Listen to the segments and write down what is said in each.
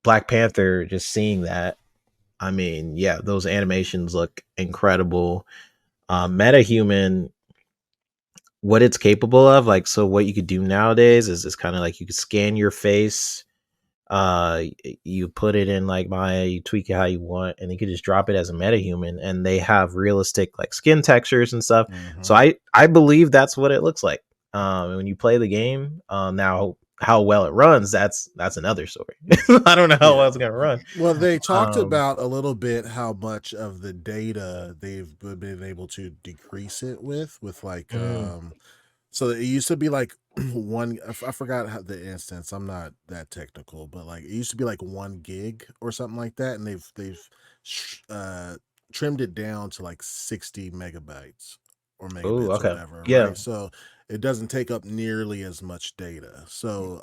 Black Panther, just seeing that, I mean, yeah, those animations look incredible. MetaHuman, what it's capable of, like, so what you could do nowadays is kind of like you could scan your face, you put it in like Maya, you tweak it how you want, and you could just drop it as a metahuman, and they have realistic like skin textures and stuff. So I believe that's what it looks like. When you play the game, now how well it runs, that's another story. I don't know how well it's gonna run. Well, they talked about a little bit how much of the data they've been able to decrease it with like so it used to be like one, I forgot how the instance, I'm not that technical, but like it used to be like 1 gig or something like that, and they've trimmed it down to like 60 megabytes or Oh, megabits or okay. whatever, Yeah, right? So it doesn't take up nearly as much data. So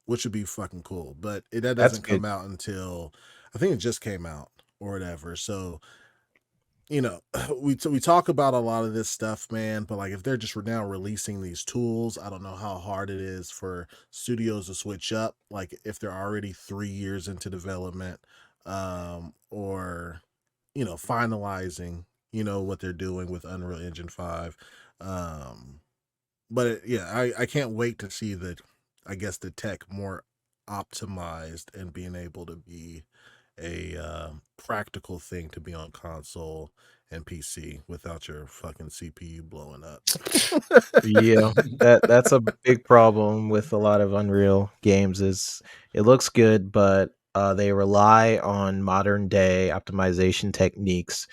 which would be fucking cool. But that that's doesn't good. come out until, I think it just came out or whatever. So you know, we talk about a lot of this stuff, man, but like if they're just now releasing these tools, I don't know how hard it is for studios to switch up, like if they're already 3 years into development, or finalizing, what they're doing with Unreal Engine 5. But I can't wait to see I guess the tech more optimized and being able to be a practical thing to be on console and PC without your fucking CPU blowing up. Yeah, that's a big problem with a lot of Unreal games. Is it looks good, but they rely on modern day optimization techniques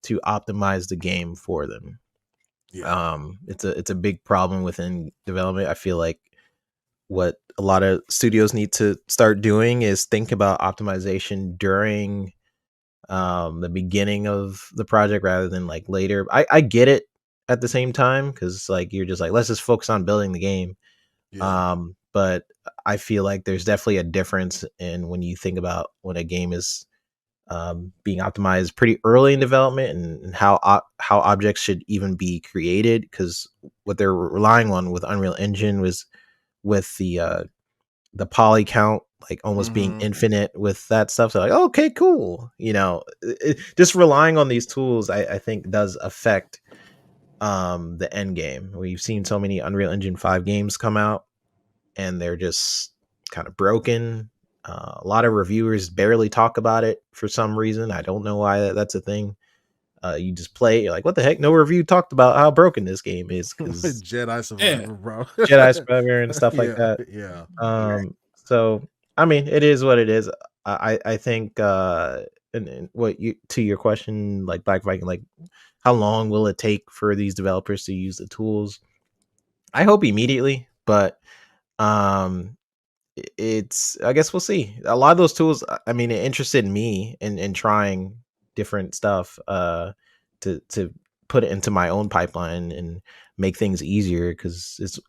to optimize the game for them. Yeah. It's a big problem within development. I feel like what a lot of studios need to start doing is think about optimization during the beginning of the project rather than like later. I get it at the same time, because like you're just like, let's just focus on building the game. Yeah. But I feel like there's definitely a difference in when you think about when a game is being optimized pretty early in development, and how objects should even be created, because what they're relying on with Unreal Engine was with the poly count like almost being infinite with that stuff. So like, oh, okay, cool. Just relying on these tools, I think does affect the end game. We've seen so many Unreal Engine 5 games come out, and they're just kind of broken. A lot of reviewers barely talk about it for some reason. I don't know why that's a thing. You just play, you're like, what the heck? No review talked about how broken this game is, because Jedi Survivor, bro. Jedi Survivor and stuff like Yeah. that. Yeah. So I mean, it is what it is. I think and what you, to your question, like Black Viking, like how long will it take for these developers to use the tools? I hope immediately, but um it's, I guess we'll see. A lot of those tools, I mean, it interested me in trying different stuff to put it into my own pipeline and make things easier, because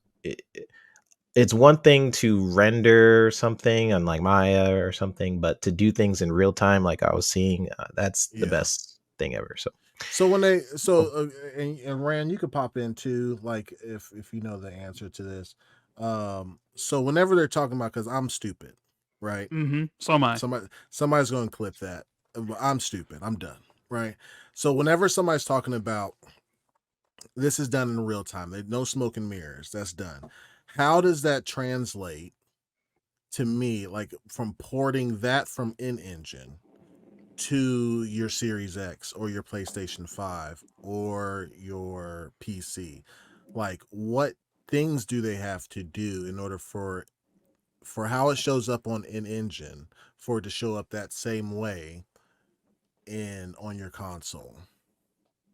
it's one thing to render something on like Maya or something, but to do things in real time, like I was seeing, that's the Yeah. best thing ever. So, So when they cool. and Rand, you could pop in too, like if you know the answer to this. So whenever they're talking about, because I'm stupid, right? So am I. Somebody's going to clip that. I'm stupid. I'm done, right? So whenever somebody's talking about this is done in real time, no smoke and mirrors, that's done. How does that translate to me, like from porting that from in-engine to your Series X or your PlayStation 5 or your PC? Like what things do they have to do in order for how it shows up on in-engine for it to show up that same way on your console?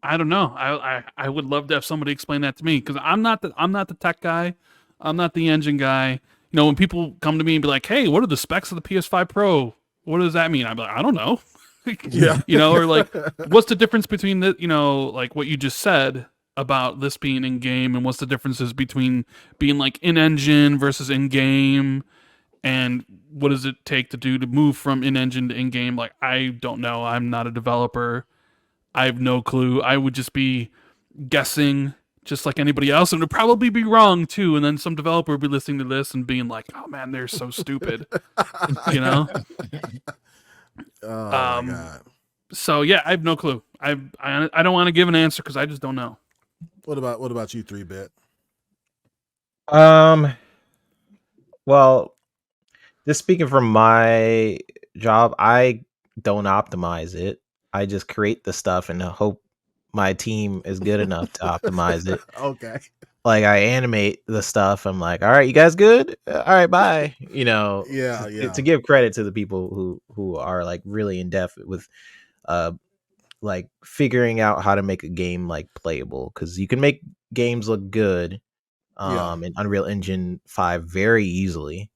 I don't know. I would love to have somebody explain that to me, because I'm not the tech guy. I'm not the engine guy. When people come to me and be like, "Hey, what are the specs of the PS5 Pro? What does that mean?" I'm like, "I don't know." Yeah. Or like, what's the difference between the, like what you just said about this being in game, and what's the differences between being like in engine versus in game, and what does it take to do to move from in engine to in game? Like, I don't know. I'm not a developer. I have no clue. I would just be guessing just like anybody else, and it'd probably be wrong too. And then some developer would be listening to this and being like, "Oh man, they're so stupid," you know. Oh my god. So yeah, I have no clue. I don't want to give an answer because I just don't know. What about you, 3-bit? Well, just speaking from my job, I don't optimize it. I just create the stuff and hope my team is good enough to optimize it. Okay. Like I animate the stuff. I'm like, all right, you guys good? All right, bye. You know, Yeah, to give credit to the people who are like really in depth with like figuring out how to make a game like playable, because you can make games look good in Unreal Engine 5 very easily.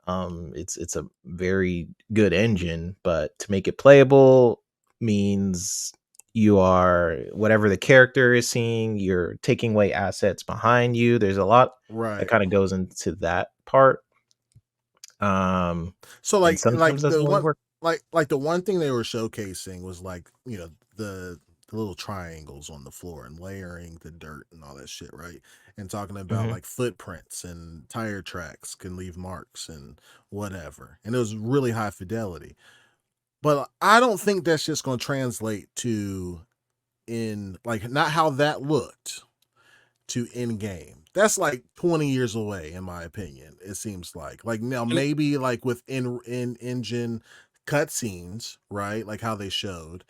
It's a very good engine, but to make it playable means you are whatever the character is seeing, you're taking away assets behind you. There's a lot that kind of goes into that part. So and like sometimes doesn't the really one work. like the one thing they were showcasing was like, you know, the little triangles on the floor and layering the dirt and all that shit, right? And talking about like footprints and tire tracks can leave marks and whatever. And it was really high fidelity. But I don't think that's just going to translate to in like not how that looked to in game. That's like 20 years away, in my opinion. It seems like now maybe like with in engine cutscenes, right? Like how they showed.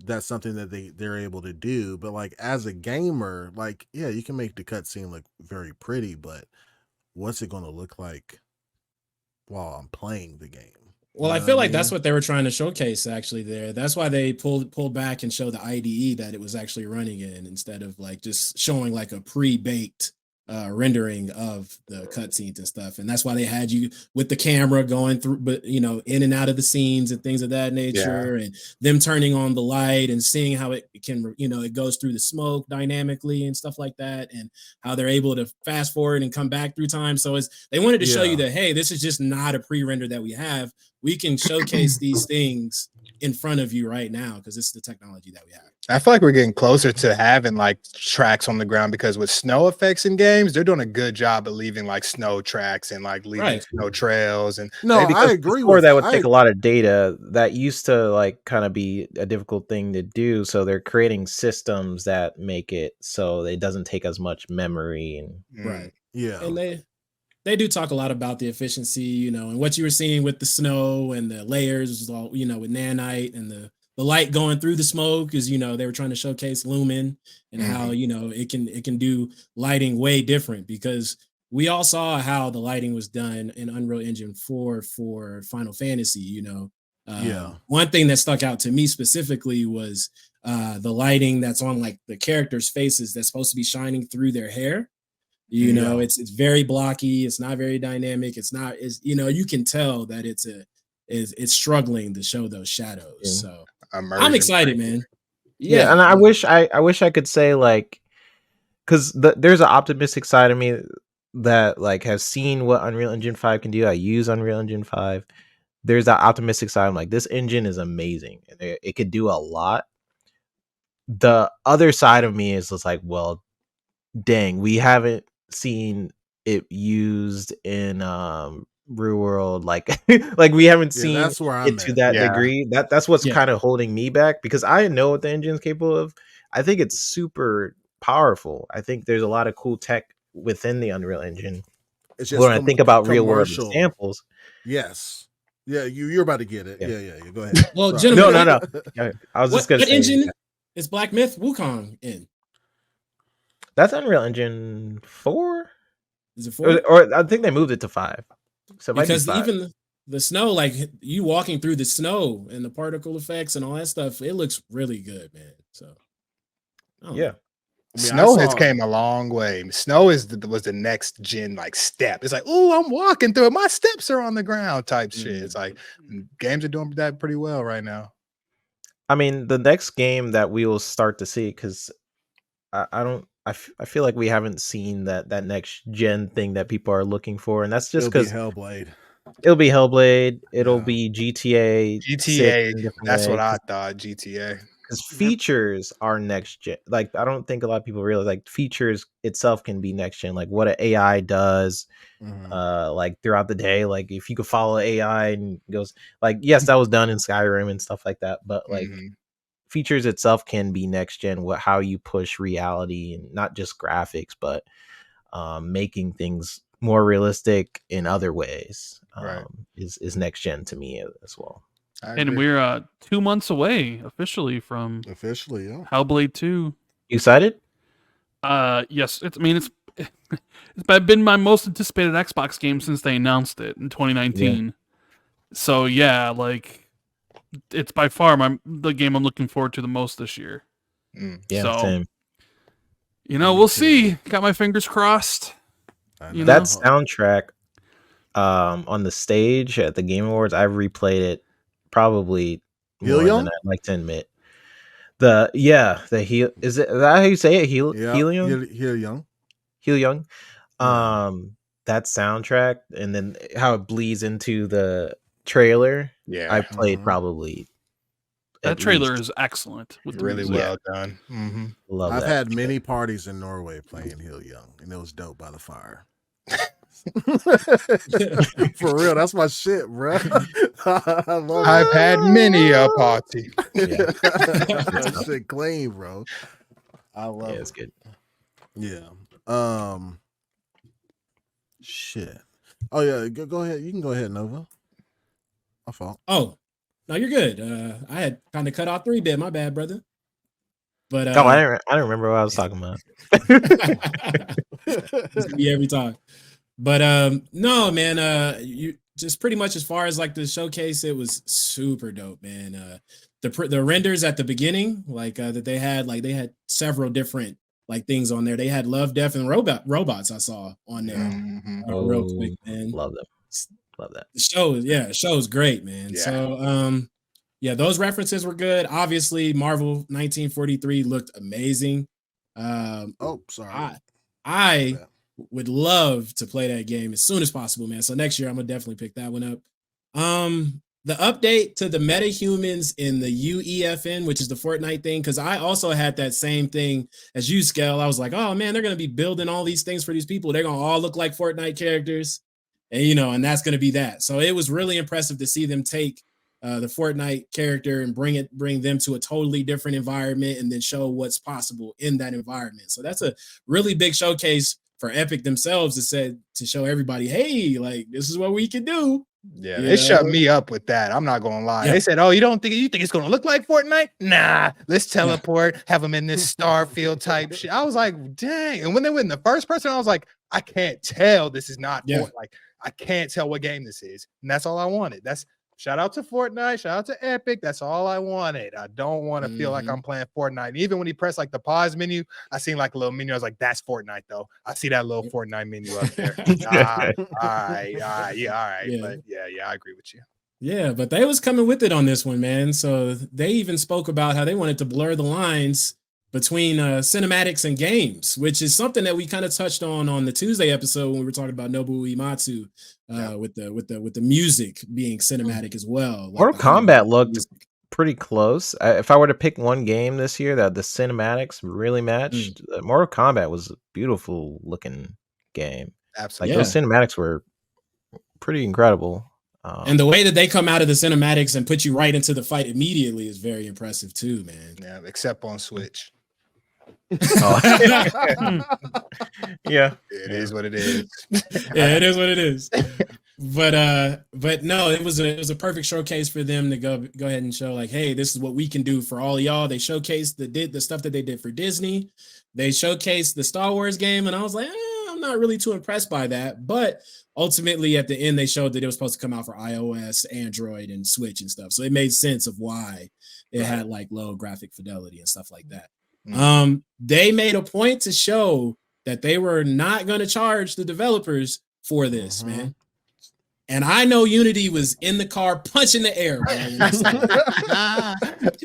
That's something that they're able to do. But like as a gamer, like yeah, you can make the cutscene look very pretty, but what's it going to look like while I'm playing the game? Well, I feel like that's what they were trying to showcase actually there. That's why they pulled back and showed the IDE that it was actually running in, instead of like just showing like a pre-baked rendering of the cutscenes and stuff. And that's why they had you with the camera going through, but you know, in and out of the scenes and things of that nature, and them turning on the light and seeing how it can, you know, it goes through the smoke dynamically and stuff like that, and how they're able to fast forward and come back through time. So they wanted to show you that, hey, this is just not a pre-render that we have. We can showcase these things in front of you right now because this is the technology that we have. I feel like we're getting closer to having like tracks on the ground, because with snow effects in games, they're doing a good job of leaving like snow tracks and like leaving snow trails. And I agree with that. Would take a lot of data that used to like kind of be a difficult thing to do. So they're creating systems that make it so it doesn't take as much memory and And they do talk a lot about the efficiency, you know, and what you were seeing with the snow and the layers, all, you know, with nanite and the light going through the smoke is, you know, they were trying to showcase lumen and how, you know, it can do lighting way different, because we all saw how the lighting was done in Unreal Engine 4 for Final Fantasy, you know. One thing that stuck out to me specifically was the lighting that's on like the characters' faces that's supposed to be shining through their hair. You know, it's very blocky. It's not very dynamic. It's you know, you can tell that it's struggling to show those shadows. So I'm excited, man. Yeah, and I wish I could say like, because there's an optimistic side of me that like has seen what Unreal Engine 5 can do. I use Unreal Engine 5. There's that optimistic side. I'm like, this engine is amazing. It could do a lot. The other side of me is just like, well, dang, we haven't seen it used in real world, like like we haven't seen that's where I'm it to that degree. That's what's kind of holding me back, because I know what the engine's capable of. I think it's super powerful. I think there's a lot of cool tech within the Unreal Engine. It's just when I think about real world examples. You're about to get it. Yeah. Go ahead. Well, gentlemen, no. I was just gonna say, engine is Black Myth Wukong in? That's Unreal Engine 4. Is it 4? Or I think they moved it to 5. So because even the snow, like you walking through the snow and the particle effects and all that stuff, it looks really good, man. So yeah. I mean, snow has came a long way. Snow was the next gen like step. It's like, oh, I'm walking through it. My steps are on the ground type shit. It's like games are doing that pretty well right now. I mean, the next game that we will start to see, because I feel like we haven't seen that next gen thing that people are looking for, and that's just because Hellblade. It'll be GTA. That's what I thought. GTA. because features are next gen. Like, I don't think a lot of people realize, like, features itself can be next gen. Like what an AI does, like throughout the day. Like if you could follow AI and goes, like, yes, that was done in Skyrim and stuff like that. But like features itself can be next gen. What how you push reality and not just graphics, but making things more realistic in other ways is next gen to me as well. And we're 2 months away officially from Hellblade 2. You excited? Yes, it's been my most anticipated Xbox game since they announced it in 2019. Yeah. So yeah, like it's by far the game I'm looking forward to the most this year. Yeah, so, same. We'll see. Got my fingers crossed. That soundtrack on the stage at the Game Awards, I've replayed it probably more than I'd like to admit. Is that how you say it? Helium. That soundtrack and then how it bleeds into the trailer. Yeah, I played probably. That trailer is excellent. Really well done. Love I've that. had many parties in Norway playing Hill Young, and it was dope by the fire. For real, that's my shit, bro. I've had many a party. That shit clean, bro. I love it. It's good. Yeah. Shit. Oh yeah, go ahead. You can go ahead, Nova. My fault. Oh, no, you're good. I had kind of cut off 3-bit. My bad, brother. But I don't remember what I was talking about. Every time. But no, man. You just pretty much as far as like the showcase, it was super dope, man. The renders at the beginning, like that they had several different like things on there. They had Love, Death, and robots. I saw on there real quick, man. Love them. Love that. The show is great, man. Yeah. So yeah, those references were good. Obviously, Marvel 1943 looked amazing. Sorry. I would love to play that game as soon as possible, man. So next year I'm gonna definitely pick that one up. The update to the metahumans in the UEFN, which is the Fortnite thing, because I also had that same thing as you, Skell. I was like, oh man, they're gonna be building all these things for these people. They're gonna all look like Fortnite characters, and that's gonna be that. So it was really impressive to see them take the Fortnite character and bring them to a totally different environment and then show what's possible in that environment. So that's a really big showcase for Epic themselves to show everybody, hey, like this is what we can do. Yeah, they shut me up with that. I'm not gonna lie. Yeah. They said, "Oh, you think it's gonna look like Fortnite? Nah, let's teleport, have them in this Starfield type shit." I was like, "Dang!" And when they went in the first person, I was like, "I can't tell. This is not Fortnite. Like, I can't tell what game this is." And that's all I wanted. That's shout out to Fortnite, shout out to Epic. That's all I wanted. I don't want to feel like I'm playing Fortnite. And even when he pressed like the pause menu, I seen like a little menu. I was like, "That's Fortnite, though." I see that little Fortnite menu up there. All right. Yeah. But yeah, I agree with you. Yeah, but they was coming with it on this one, man. So they even spoke about how they wanted to blur the lines between cinematics and games, which is something that we kind of touched on the Tuesday episode when we were talking about Nobuo Uematsu with the music being cinematic as well. Like Mortal Kombat looked pretty close. If I were to pick one game this year that the cinematics really matched, Mortal Kombat was a beautiful looking game. Absolutely, like those cinematics were pretty incredible. And the way that they come out of the cinematics and put you right into the fight immediately is very impressive too, man. Yeah, except on Switch. Yeah, it is what it is. Yeah, it is what it is. But no, it was a perfect showcase for them to go ahead and show like, hey, this is what we can do for all of y'all. They showcased the stuff that they did for Disney. They showcased the Star Wars game, and I was like, I'm not really too impressed by that. But ultimately, at the end, they showed that it was supposed to come out for iOS, Android, and Switch and stuff. So it made sense of why it had like low graphic fidelity and stuff like that. They made a point to show that they were not going to charge the developers for this, man. And I know Unity was in the car punching the air, bro.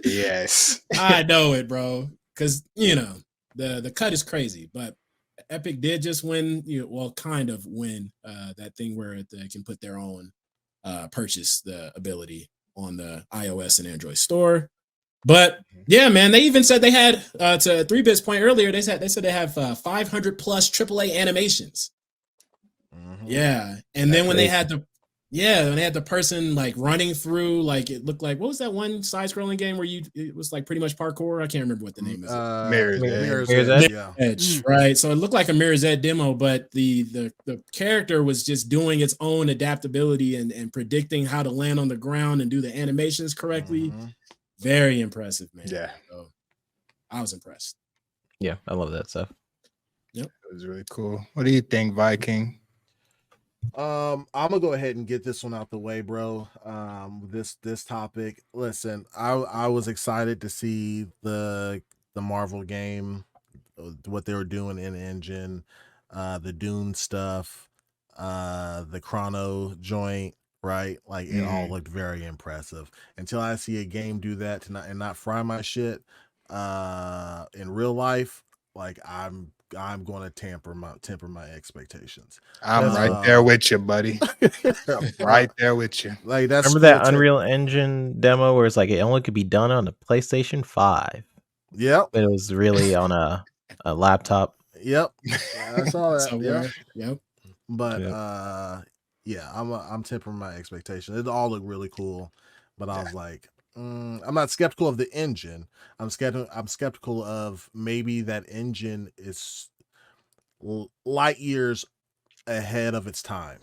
Yes. I know it, bro. Because, the cut is crazy. But Epic did just win, kind of win that thing where they can put their own purchase the ability on the iOS and Android store. But yeah, man, they even said they had to 3-Bit's point earlier. They said they have 500 plus AAA animations. Yeah, and then when they had the person like running through, like it looked like, what was that one side-scrolling game where it was like pretty much parkour? I can't remember what the name is. Mirror's Mirror's Edge, right? So it looked like a Mirror's Edge demo, but the character was just doing its own adaptability and predicting how to land on the ground and do the animations correctly. Very impressive, man. Yeah, so I was impressed. Yeah, I love that stuff. Yep, it was really cool. What do you think, Viking? I'm gonna go ahead and get this one out the way, bro. This topic. Listen, I was excited to see the Marvel game, what they were doing in engine, the Dune stuff, the Chrono joint, right? Like it all looked very impressive. Until I see a game do that and not fry my shit in real life, like I'm going to temper my expectations. I'm right there with you, buddy. Right there with you. Like that's remember that Unreal Engine demo where it's like it only could be done on the PlayStation 5. Yep. But it was really on a laptop. Yep. I saw that. Somewhere. Yep. But yeah, I'm tempering my expectations. It all looked really cool, but I was like, I'm not skeptical of the engine. I'm skeptical of maybe that engine is light years ahead of its time.